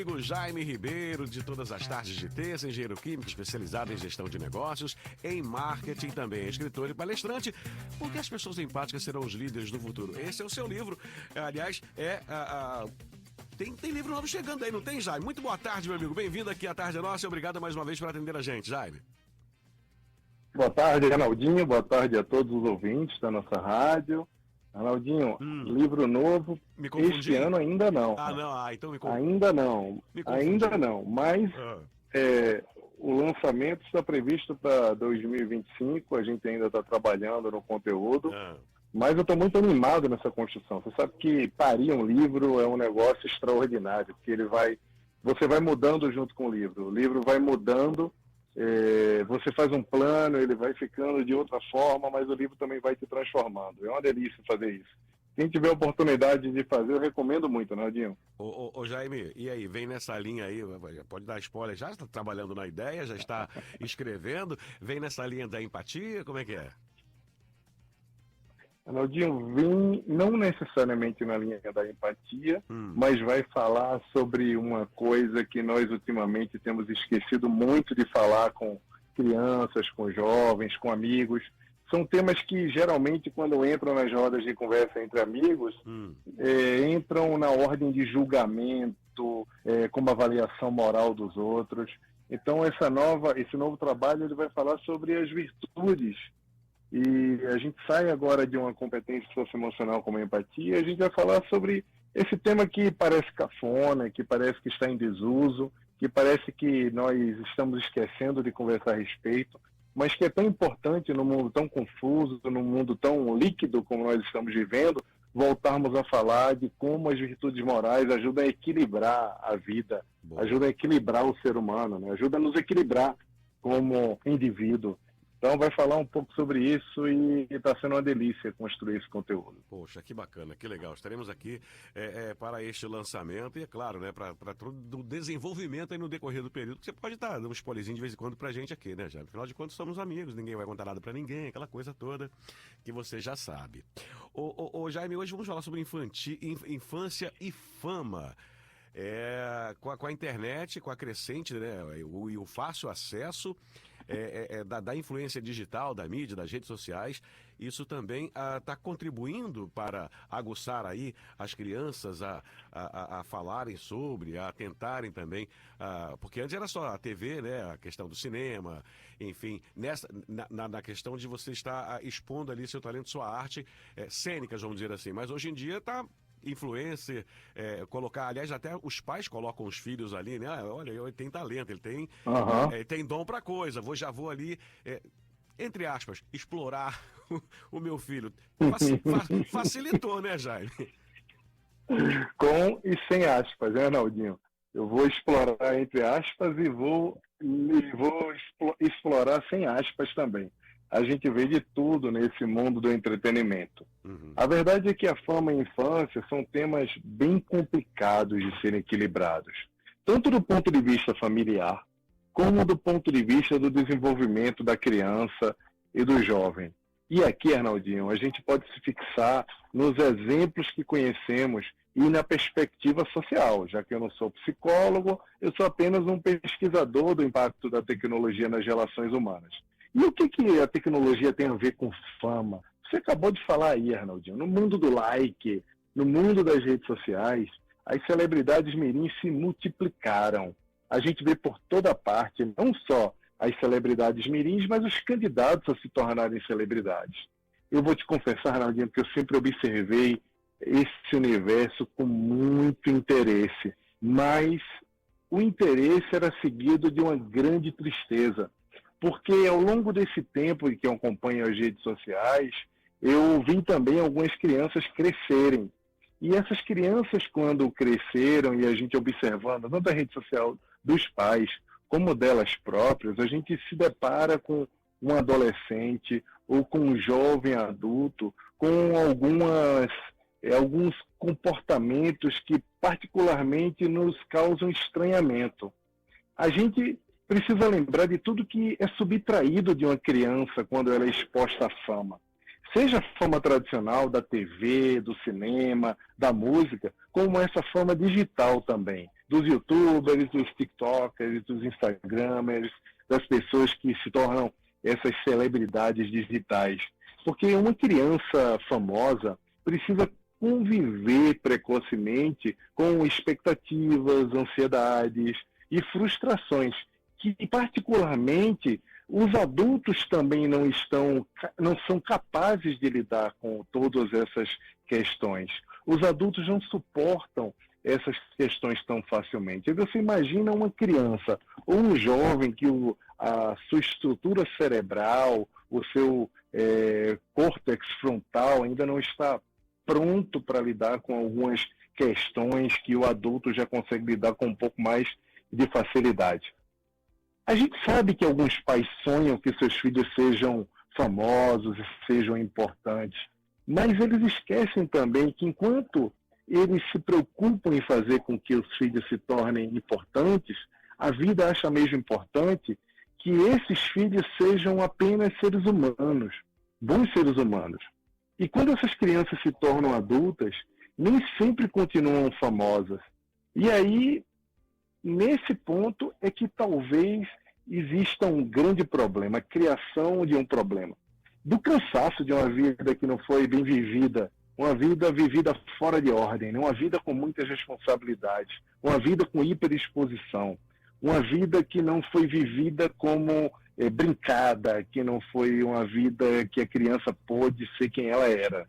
Amigo Jaime Ribeiro, de todas as tardes de terça, engenheiro químico especializado em gestão de negócios, em marketing também, escritor e palestrante, porque as pessoas empáticas serão os líderes do futuro. Esse é o seu livro, aliás, tem livro novo chegando aí, não tem, Jaime? Muito boa tarde, meu amigo, bem-vindo aqui à Tarde Nossa e obrigado mais uma vez por atender a gente, Jaime. Boa tarde, Arnaldinho, boa tarde a todos os ouvintes da nossa rádio. Arnaldinho, livro novo, este ano ainda não. Então me Ainda não, ainda não, mas o lançamento está previsto para 2025, a gente ainda está trabalhando no conteúdo, mas eu estou muito animado nessa construção. Você sabe que parir um livro é um negócio extraordinário, porque você vai mudando junto com o livro vai mudando. Você faz um plano, ele vai ficando de outra forma, mas o livro também vai se transformando. É uma delícia fazer isso. Quem tiver a oportunidade de fazer, eu recomendo muito, Naldinho. Ô Jaime, e aí, vem nessa linha aí, pode dar spoiler, já está trabalhando na ideia, já está escrevendo, vem nessa linha da empatia, como é que é? Arnaldinho, vem não necessariamente na linha da empatia, mas vai falar sobre uma coisa que nós ultimamente temos esquecido muito de falar com crianças, com jovens, com amigos. São temas que geralmente quando entram nas rodas de conversa entre amigos, entram na ordem de julgamento, como avaliação moral dos outros. Então esse novo trabalho ele vai falar sobre as virtudes. E a gente sai agora de uma competência socioemocional como a empatia, a gente vai falar sobre esse tema que parece cafona, que parece que está em desuso, que parece que nós estamos esquecendo de conversar a respeito, mas que é tão importante num mundo tão confuso, num mundo tão líquido como nós estamos vivendo, voltarmos a falar de como as virtudes morais ajudam a equilibrar a vida, ajudam a equilibrar o ser humano, né? Ajudam a nos equilibrar como indivíduo. Então vai falar um pouco sobre isso e está sendo uma delícia construir esse conteúdo. Poxa, que bacana, que legal. Estaremos aqui para este lançamento e, é claro, né, para todo o desenvolvimento aí no decorrer do período, que você pode estar dando um spoilerzinho de vez em quando pra gente aqui, né, já? Afinal de contas, somos amigos, ninguém vai contar nada para ninguém, aquela coisa toda que você já sabe. Ô Jaime, hoje vamos falar sobre infância e fama. Com a internet, com a crescente, né, e o fácil acesso da influência digital, da mídia, das redes sociais, isso também está contribuindo para aguçar aí as crianças a falarem sobre, a tentarem também, porque antes era só a TV, né, a questão do cinema, enfim, na questão de você estar expondo ali seu talento, sua arte cênicas, vamos dizer assim, mas hoje em dia está influencer, colocar, aliás, até os pais colocam os filhos ali, né? Olha, ele tem talento, ele tem dom para coisa, já vou ali, entre aspas, explorar o meu filho. Facilitou, né, Jaime? Com e sem aspas, né, Arnaldinho? Eu vou explorar entre aspas e vou explorar sem aspas também. A gente vê de tudo nesse mundo do entretenimento. A verdade é que a fama e a infância são temas bem complicados de serem equilibrados, tanto do ponto de vista familiar, como do ponto de vista do desenvolvimento da criança e do jovem. E aqui, Arnaldinho, a gente pode se fixar nos exemplos que conhecemos e na perspectiva social, já que eu não sou psicólogo, eu sou apenas um pesquisador do impacto da tecnologia nas relações humanas. E o que a tecnologia tem a ver com fama? Você acabou de falar aí, Arnaldinho. No mundo do like, no mundo das redes sociais, as celebridades mirins se multiplicaram. A gente vê por toda parte, não só as celebridades mirins, mas os candidatos a se tornarem celebridades. Eu vou te confessar, Arnaldinho, que eu sempre observei esse universo com muito interesse, mas o interesse era seguido de uma grande tristeza. Porque ao longo desse tempo que eu acompanho as redes sociais, eu vi também algumas crianças crescerem. E essas crianças, quando cresceram, e a gente observando tanto a rede social dos pais como delas próprias, a gente se depara com um adolescente ou com um jovem adulto com alguns comportamentos que particularmente nos causam estranhamento. A gente precisa lembrar de tudo que é subtraído de uma criança quando ela é exposta à fama. Seja a fama tradicional da TV, do cinema, da música, como essa fama digital também. dos YouTubers, dos TikTokers, dos Instagramers, das pessoas que se tornam essas celebridades digitais. Porque uma criança famosa precisa conviver precocemente com expectativas, ansiedades e frustrações, que particularmente os adultos também não são capazes de lidar com todas essas questões. Os adultos não suportam essas questões tão facilmente. Você imagina uma criança ou um jovem que a sua estrutura cerebral, o seu córtex frontal ainda não está pronto para lidar com algumas questões que o adulto já consegue lidar com um pouco mais de facilidade. A gente sabe que alguns pais sonham que seus filhos sejam famosos e sejam importantes, mas eles esquecem também que enquanto eles se preocupam em fazer com que os filhos se tornem importantes, a vida acha mesmo importante que esses filhos sejam apenas seres humanos, bons seres humanos. E quando essas crianças se tornam adultas, nem sempre continuam famosas. E aí, nesse ponto é que talvez exista um grande problema, a criação de um problema. Do cansaço de uma vida que não foi bem vivida, uma vida vivida fora de ordem, uma vida com muitas responsabilidades, uma vida com hiperexposição, uma vida que não foi vivida como brincada, que não foi uma vida que a criança pôde ser quem ela era.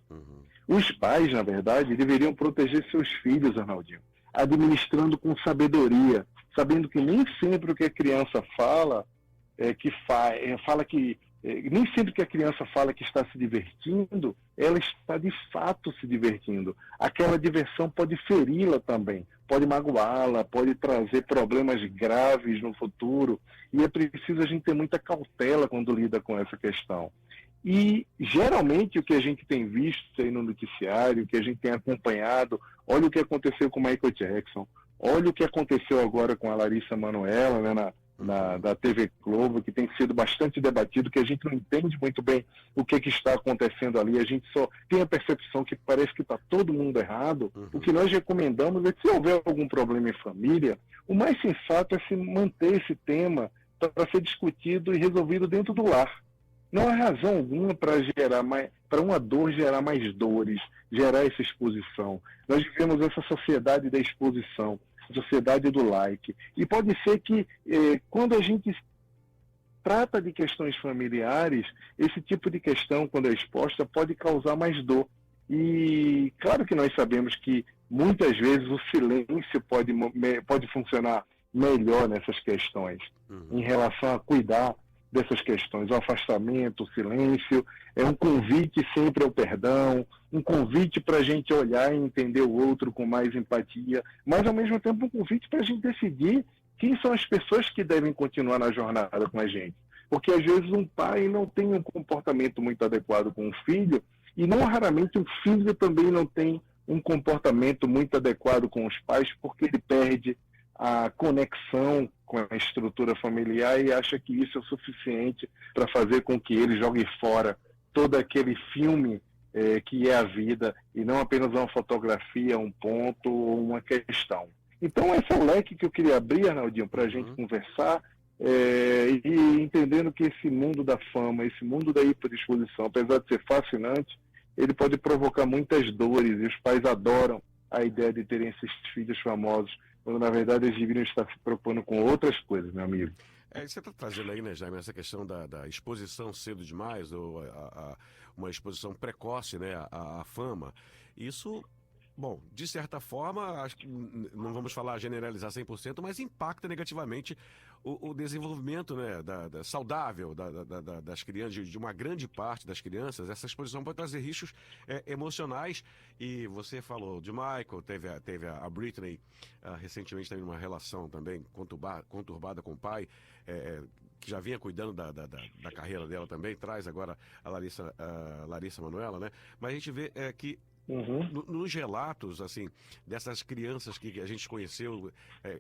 Os pais, na verdade, deveriam proteger seus filhos, Arnaldinho, administrando com sabedoria, sabendo que nem sempre o que a criança fala nem sempre que a criança fala que está se divertindo, ela está de fato se divertindo. Aquela diversão pode feri-la também, pode magoá-la, pode trazer problemas graves no futuro, e é preciso a gente ter muita cautela quando lida com essa questão. E, geralmente, o que a gente tem visto aí no noticiário, o que a gente tem acompanhado, olha o que aconteceu com o Michael Jackson, olha o que aconteceu agora com a Larissa Manoela, né, da TV Globo, que tem sido bastante debatido, que a gente não entende muito bem o que está acontecendo ali, a gente só tem a percepção que parece que está todo mundo errado. O que nós recomendamos é que, se houver algum problema em família, o mais sensato é se manter esse tema para ser discutido e resolvido dentro do lar. Não há razão alguma para uma dor gerar mais dores, gerar essa exposição. Nós vivemos essa sociedade da exposição, sociedade do like. E pode ser que, quando a gente trata de questões familiares, esse tipo de questão, quando é exposta, pode causar mais dor. E claro que nós sabemos que, muitas vezes, o silêncio pode funcionar melhor nessas questões, em relação a cuidar dessas questões. O afastamento, o silêncio, é um convite sempre ao perdão, um convite para a gente olhar e entender o outro com mais empatia, mas ao mesmo tempo um convite para a gente decidir quem são as pessoas que devem continuar na jornada com a gente. Porque às vezes um pai não tem um comportamento muito adequado com o filho, e não raramente um filho também não tem um comportamento muito adequado com os pais, porque ele perde a conexão com a estrutura familiar e acha que isso é suficiente para fazer com que ele jogue fora todo aquele filme que é a vida, e não apenas uma fotografia, um ponto ou uma questão. Então esse é o leque que eu queria abrir, Arnaldinho, para a gente conversar, e entendendo que esse mundo da fama, esse mundo da hiperexposição, apesar de ser fascinante, ele pode provocar muitas dores, e os pais adoram a ideia de terem esses filhos famosos, quando na verdade eles deveriam estar se preocupando com outras coisas, meu amigo. Você está trazendo aí, né, Jaime, essa questão da exposição cedo demais, ou uma exposição precoce, né, à fama. Isso, bom, de certa forma, acho que não vamos falar generalizar 100%, mas impacta negativamente o desenvolvimento, né, saudável das crianças, de uma grande parte das crianças. Essa exposição pode trazer riscos emocionais. E você falou de Michael, teve a Britney recentemente, também numa relação também conturbada com o pai, que já vinha cuidando da carreira dela também, traz agora a Larissa Manoela, né? Mas a gente vê que nos relatos, assim, dessas crianças que a gente conheceu,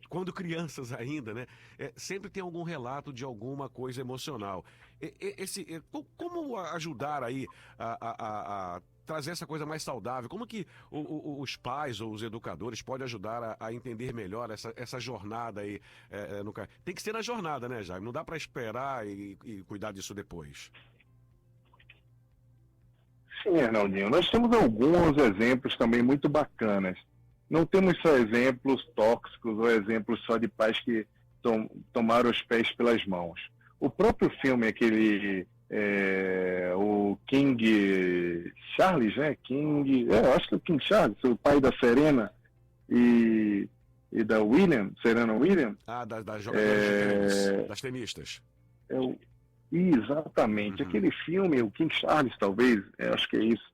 quando crianças ainda, né? Sempre tem algum relato de alguma coisa emocional. Como ajudar aí a trazer essa coisa mais saudável. Como que os pais ou os educadores podem ajudar a entender melhor essa jornada aí? Tem que ser na jornada, né, Jaime? Não dá para esperar e cuidar disso depois. Sim, Arnaldinho. Nós temos alguns exemplos também muito bacanas. Não temos só exemplos tóxicos ou exemplos só de pais que tomaram os pés pelas mãos. O próprio filme, aquele... o King Charles, né? Acho que é o King Charles, o pai da Serena e da Serena Williams. Das jogadoras de tênis, das tenistas. Exatamente. Aquele filme, o King Charles, talvez, acho que é isso.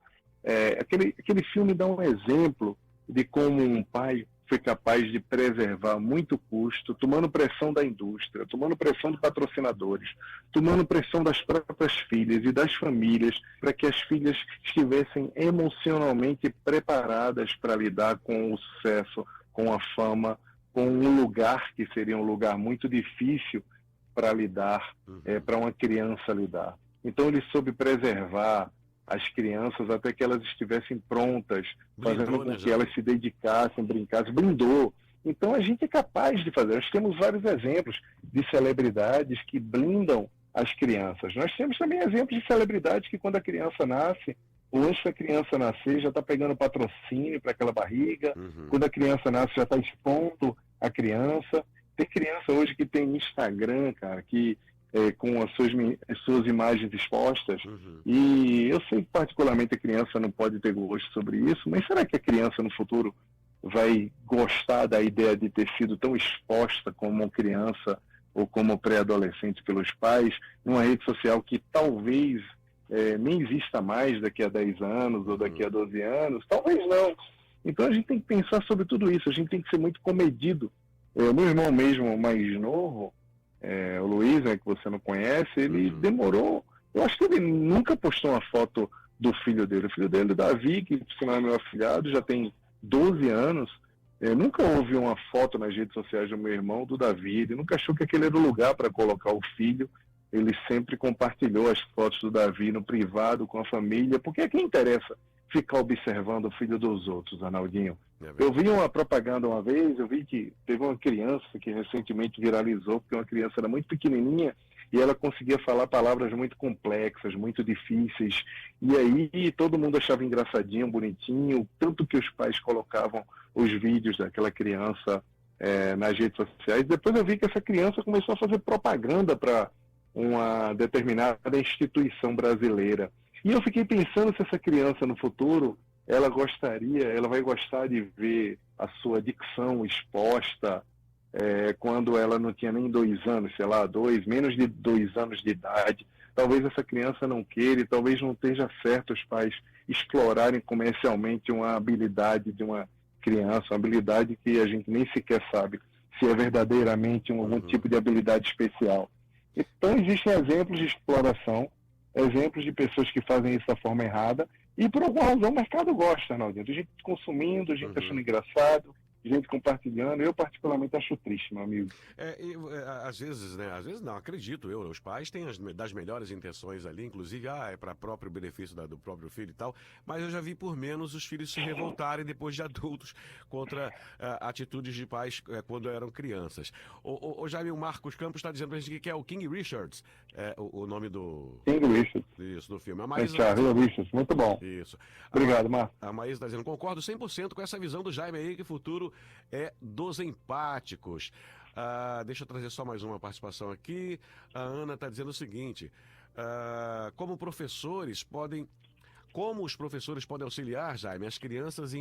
Aquele filme dá um exemplo de como um pai foi capaz de preservar muito custo, tomando pressão da indústria, tomando pressão de patrocinadores, tomando pressão das próprias filhas e das famílias, para que as filhas estivessem emocionalmente preparadas para lidar com o sucesso, com a fama, com um lugar que seria um lugar muito difícil para lidar, para uma criança lidar. Então ele soube preservar as crianças até que elas estivessem prontas, fazendo com que elas se dedicassem, brincassem, blindou. Então a gente é capaz de fazer. Nós temos vários exemplos de celebridades que blindam as crianças. Nós temos também exemplos de celebridades que quando a criança nasce, ou antes da criança nascer, já está pegando patrocínio para aquela barriga, quando a criança nasce já está expondo a criança. Tem criança hoje que tem Instagram, cara, que com as suas imagens expostas. E eu sei que particularmente a criança não pode ter gosto sobre isso, mas será que a criança no futuro vai gostar da ideia de ter sido tão exposta como criança ou como pré-adolescente pelos pais, numa rede social que talvez nem exista mais daqui a 10 anos ou daqui a 12 anos? Talvez não. Então a gente tem que pensar sobre tudo isso, a gente tem que ser muito comedido. Meu irmão mesmo, mais novo, o Luiz, que você não conhece, ele demorou... Eu acho que ele nunca postou uma foto do filho dele. O filho dele, Davi, que por sinal é meu afilhado, já tem 12 anos. Nunca houve uma foto nas redes sociais do meu irmão, do Davi. Ele nunca achou que aquele era o lugar para colocar o filho. Ele sempre compartilhou as fotos do Davi no privado, com a família, porque é que interessa ficar observando o filho dos outros, Arnaldinho. Eu vi uma propaganda uma vez, eu vi que teve uma criança que recentemente viralizou, porque uma criança era muito pequenininha e ela conseguia falar palavras muito complexas, muito difíceis. E aí todo mundo achava engraçadinho, bonitinho, tanto que os pais colocavam os vídeos daquela criança nas redes sociais. Depois eu vi que essa criança começou a fazer propaganda para uma determinada instituição brasileira. E eu fiquei pensando se essa criança no futuro, ela vai gostar de ver a sua dicção exposta quando ela não tinha nem 2 anos, sei lá, menos de 2 anos de idade. Talvez essa criança não queira, e talvez não esteja certo os pais explorarem comercialmente uma habilidade de uma criança, uma habilidade que a gente nem sequer sabe se é verdadeiramente algum tipo de habilidade especial. Então existem exemplos de exploração, exemplos de pessoas que fazem isso da forma errada, e por alguma razão o mercado gosta, Arnaldinho. Tem gente consumindo, gente achando engraçado, gente compartilhando. Eu particularmente acho triste, meu amigo. Às vezes, né? Às vezes não, acredito eu. Os pais têm das melhores intenções ali, inclusive, é para próprio benefício do próprio filho e tal, mas eu já vi por menos os filhos se revoltarem depois de adultos contra atitudes de pais quando eram crianças. O Jaime, o Marcos Campos está dizendo pra gente que é o King Richards, o nome do... King Richards. Isso, do filme. Charles Richards, muito bom. Isso. Obrigado, Marcos. A Maísa está dizendo, concordo 100% com essa visão do Jaime aí, que o futuro é dos empáticos. Deixa eu trazer só mais uma participação aqui. A Ana está dizendo o seguinte, como os professores podem auxiliar, Jaime, as crianças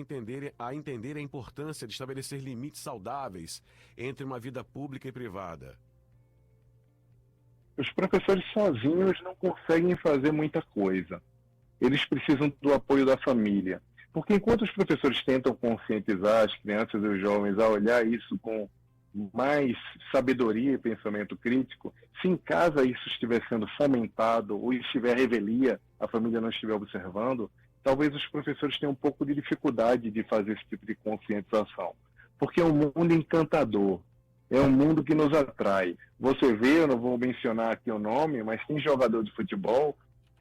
a entender a importância de estabelecer limites saudáveis entre uma vida pública e privada? Os professores sozinhos não conseguem fazer muita coisa. Eles precisam do apoio da família. Porque enquanto os professores tentam conscientizar as crianças e os jovens a olhar isso com mais sabedoria e pensamento crítico, se em casa isso estiver sendo fomentado ou estiver revelia, a família não estiver observando, talvez os professores tenham um pouco de dificuldade de fazer esse tipo de conscientização. Porque é um mundo encantador, é um mundo que nos atrai. Você vê, eu não vou mencionar aqui o nome, mas tem jogador de futebol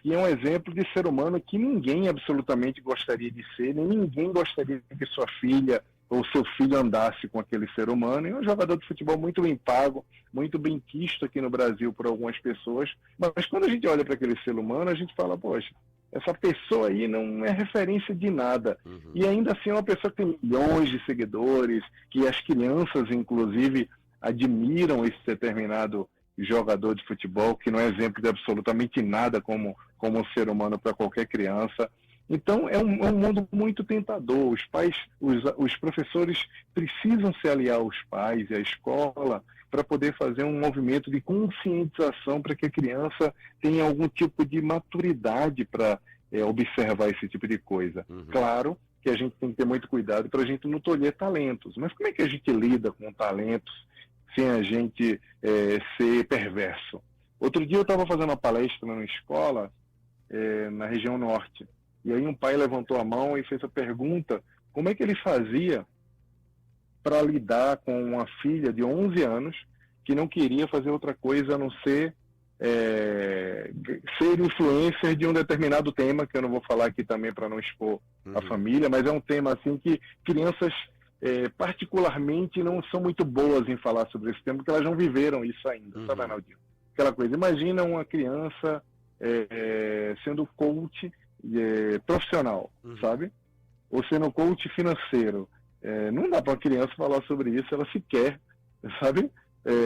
que é um exemplo de ser humano que ninguém absolutamente gostaria de ser, nem ninguém gostaria que sua filha ou seu filho andasse com aquele ser humano. E é um jogador de futebol muito bem pago, muito bem quisto aqui no Brasil por algumas pessoas. Mas quando a gente olha para aquele ser humano, a gente fala, poxa, essa pessoa aí não é referência de nada. E ainda assim é uma pessoa que tem milhões de seguidores, que as crianças, inclusive, admiram esse determinado jogador de futebol, que não é exemplo de absolutamente nada como um ser humano para qualquer criança. Então, é um mundo muito tentador. Os pais, os professores precisam se aliar aos pais e à escola para poder fazer um movimento de conscientização para que a criança tenha algum tipo de maturidade para observar esse tipo de coisa. Claro que a gente tem que ter muito cuidado para a gente não tolher talentos. Mas como é que a gente lida com talentos sem a gente ser perverso? Outro dia eu estava fazendo uma palestra na escola, na região norte. E aí um pai levantou a mão e fez a pergunta, como é que ele fazia para lidar com uma filha de 11 anos que não queria fazer outra coisa a não ser ser influencer de um determinado tema, que eu não vou falar aqui também para não expor a família, mas é um tema assim que crianças particularmente não são muito boas em falar sobre esse tema, porque elas não viveram isso ainda, sabe, Arnaldinho? Aquela coisa, imagina uma criança sendo coach profissional, sabe? Ou sendo coach financeiro. Não dá para uma criança falar sobre isso, ela se quer, sabe?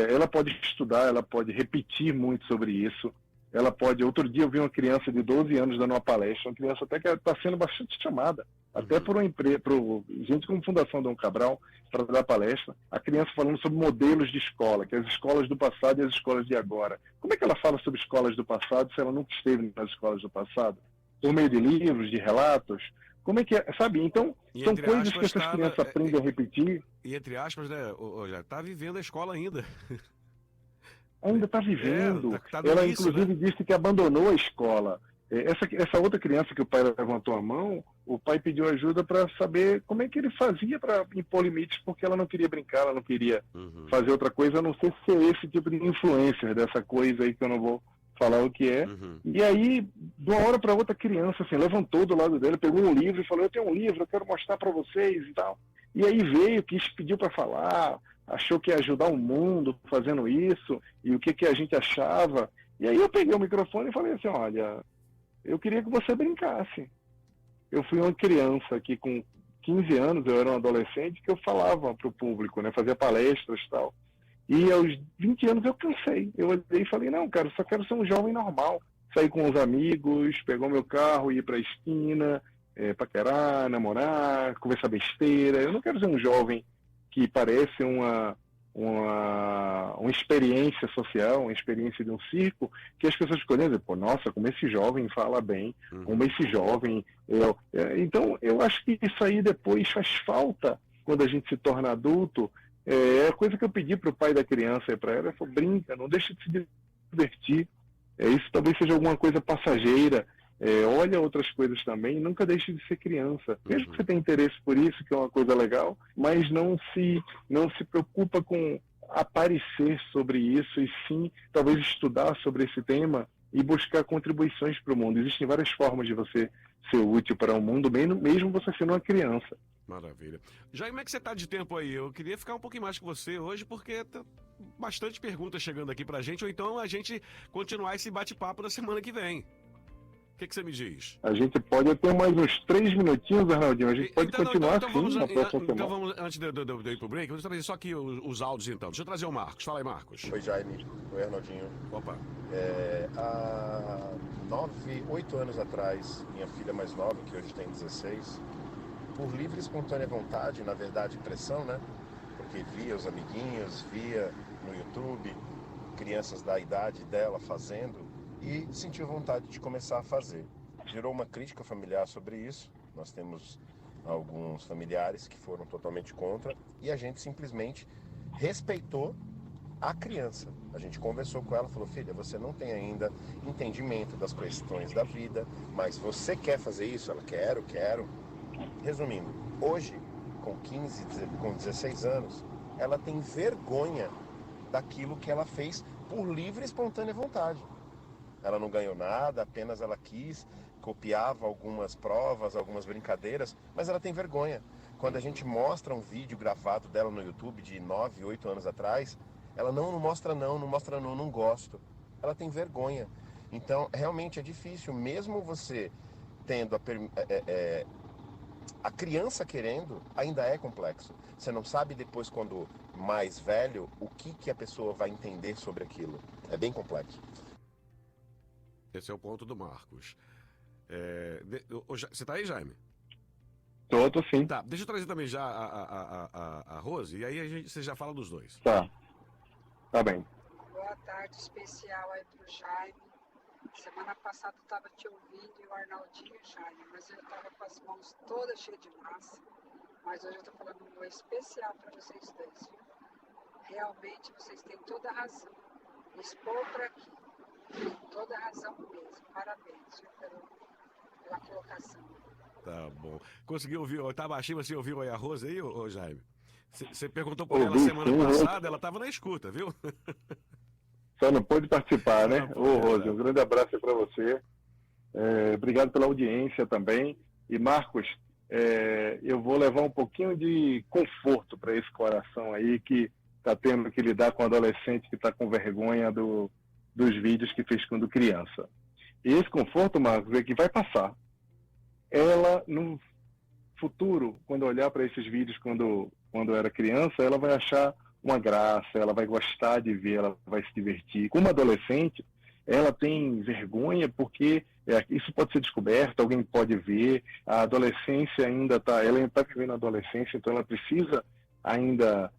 Ela pode estudar, ela pode repetir muito sobre isso, ela pode... Outro dia eu vi uma criança de 12 anos dando uma palestra, uma criança até que está sendo bastante chamada, até por uma empresa, gente como Fundação Dom Cabral, para dar palestra, a criança falando sobre modelos de escola, que é as escolas do passado e as escolas de agora. Como é que ela fala sobre escolas do passado se ela nunca esteve nas escolas do passado? Por meio de livros, de relatos? Como é que é? Sabe? Então, são coisas que essas crianças aprendem a repetir. E entre aspas, né, já está vivendo a escola ainda. Ainda está vivendo. Tá Ela, início, inclusive, né? disse que abandonou a escola. Essa outra criança que o pai levantou a mão, o pai pediu ajuda para saber como é que ele fazia para impor limites, porque ela não queria brincar, ela não queria fazer outra coisa, a não ser ser esse tipo de influencer dessa coisa aí que eu não vou falar o que é. E aí, de uma hora para outra, a criança assim, levantou do lado dele, pegou um livro e falou, eu tenho um livro, eu quero mostrar para vocês e tal. E aí veio, pediu para falar, achou que ia ajudar o mundo fazendo isso, e o que a gente achava. E aí eu peguei o microfone e falei assim, olha, eu queria que você brincasse. Eu fui uma criança que com 15 anos, eu era um adolescente, que eu falava para o público, né, fazia palestras e tal. E aos 20 anos eu cansei. Eu olhei e falei, não, cara, só quero ser um jovem normal. Sair com os amigos, pegar o meu carro, ir para a esquina, paquerar, namorar, conversar besteira. Eu não quero ser um jovem que parece uma experiência social, uma experiência de um circo, que as pessoas ficam dizendo, pô, nossa, como esse jovem fala bem, como esse jovem... Então, eu acho que isso aí depois faz falta quando a gente se torna adulto. A coisa que eu pedi para o pai da criança e para ela, falou, brinca, não deixa de se divertir. Isso talvez seja alguma coisa passageira. Olha outras coisas também, nunca deixe de ser criança. Mesmo que você tenha interesse por isso, que é uma coisa legal, mas não se preocupa com aparecer sobre isso, e sim, talvez estudar sobre esse tema e buscar contribuições para o mundo. Existem várias formas de você ser útil para o mundo, mesmo você sendo uma criança. Maravilha. Jair, como é que você está de tempo aí? Eu queria ficar um pouquinho mais com você hoje, porque tá bastante perguntas chegando aqui pra gente, ou então a gente continuar esse bate-papo na semana que vem. O que você me diz? A gente pode ter mais uns 3 minutinhos, Arnaldinho. A gente pode continuar assim na próxima semana. Então vamos, antes de eu ir pro break, vamos trazer só aqui os áudios então. Deixa eu trazer o Marcos. Fala aí, Marcos. Oi, Jaime. Oi, Arnaldinho. Opa. Há 8 anos atrás, minha filha mais nova, que hoje tem 16, por livre e espontânea vontade, na verdade pressão, né? Porque via os amiguinhos, via no YouTube, crianças da idade dela fazendo, e sentiu vontade de começar a fazer. Gerou uma crítica familiar sobre isso. Nós temos alguns familiares que foram totalmente contra, e a gente simplesmente respeitou a criança. A gente conversou com ela, falou, filha, você não tem ainda entendimento das questões da vida, mas você quer fazer isso? Ela, quero. Resumindo, hoje, com 16 anos, ela tem vergonha daquilo que ela fez por livre e espontânea vontade. ela não ganhou nada, apenas ela quis, copiava algumas provas, algumas brincadeiras, mas ela tem vergonha. Quando a gente mostra um vídeo gravado dela no YouTube de 9, 8 anos atrás, ela não mostra não, não gosto. Ela tem vergonha. Então, realmente é difícil, mesmo você tendo a criança querendo, ainda é complexo. Você não sabe depois, quando mais velho, o que a pessoa vai entender sobre aquilo. É bem complexo. Esse é o ponto do Marcos. Você tá aí, Jaime? Tô sim. Tá, deixa eu trazer também já a Rose, e aí você já fala dos dois. Tá bem. Boa tarde especial aí pro Jaime. Semana passada eu estava te ouvindo e o Arnaldinho, Jaime, mas eu estava com as mãos todas cheias de massa. Mas hoje eu estou falando um especial para vocês dois, viu? Realmente vocês têm toda a razão. Expor para aqui. Tem toda a razão mesmo. Parabéns, viu, pela colocação. Tá bom. Conseguiu ouvir? Tá baixinho, você ouviu aí a Rose aí, ô Jaime? Você perguntou por ela semana passada, ela estava na escuta, viu? Só não pôde participar, né? Ô, Rose, um grande abraço aí para você. Obrigado pela audiência também. E, Marcos, eu vou levar um pouquinho de conforto para esse coração aí que está tendo que lidar com um adolescente que está com vergonha dos vídeos que fez quando criança. E esse conforto, Marcos, é que vai passar. Ela, no futuro, quando olhar para esses vídeos quando era criança, ela vai achar uma graça, ela vai gostar de ver, ela vai se divertir. Como adolescente, ela tem vergonha porque isso pode ser descoberto, alguém pode ver, a adolescência ela está vivendo a adolescência, então ela precisa ainda,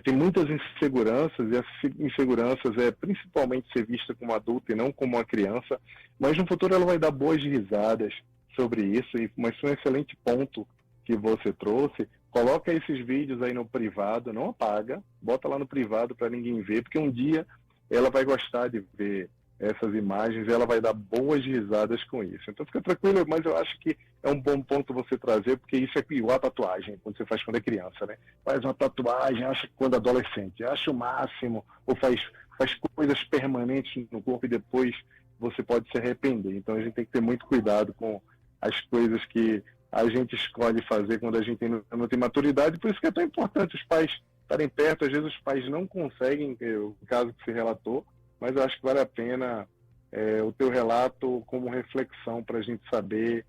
tem muitas inseguranças, e essas inseguranças principalmente ser vista como adulta e não como uma criança, mas no futuro ela vai dar boas risadas sobre isso, mas foi um excelente ponto que você trouxe. Coloca esses vídeos aí no privado, não apaga, bota lá no privado para ninguém ver, porque um dia ela vai gostar de ver essas imagens e ela vai dar boas risadas com isso. Então fica tranquilo, mas eu acho que é um bom ponto você trazer, porque isso é igual a tatuagem, quando você faz quando é criança, né? Faz uma tatuagem, acha que quando é adolescente, acha o máximo, ou faz coisas permanentes no corpo e depois você pode se arrepender. Então a gente tem que ter muito cuidado com as coisas que a gente escolhe fazer quando a gente não tem maturidade, por isso que é tão importante os pais estarem perto. Às vezes os pais não conseguem, o caso que você relatou, mas eu acho que vale a pena o teu relato como reflexão para a gente saber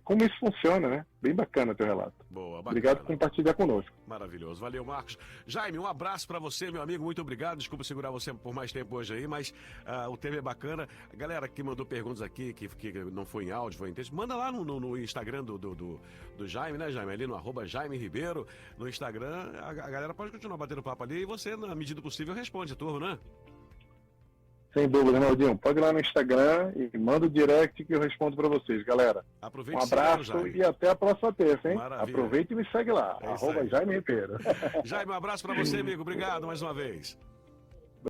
como isso funciona, né? Bem bacana o teu relato. Boa, bacana. Obrigado por compartilhar conosco. Maravilhoso. Valeu, Marcos. Jaime, um abraço para você, meu amigo. Muito obrigado. Desculpa segurar você por mais tempo hoje aí, mas o tema é bacana. A galera que mandou perguntas aqui, que não foi em áudio, foi em texto, manda lá no Instagram do Jaime, né, Jaime? Ali no @Jaime Ribeiro, no Instagram. A galera pode continuar batendo papo ali e você, na medida do possível, responde a turma, né? Sem dúvida, Ronaldinho. Pode ir lá no Instagram e manda o direct que eu respondo para vocês, galera. Aproveite, um abraço e até a próxima terça, hein? Maravilha. Aproveite e me segue lá, @Jaime Ribeiro. Jaime, um abraço para você, amigo. Obrigado mais uma vez.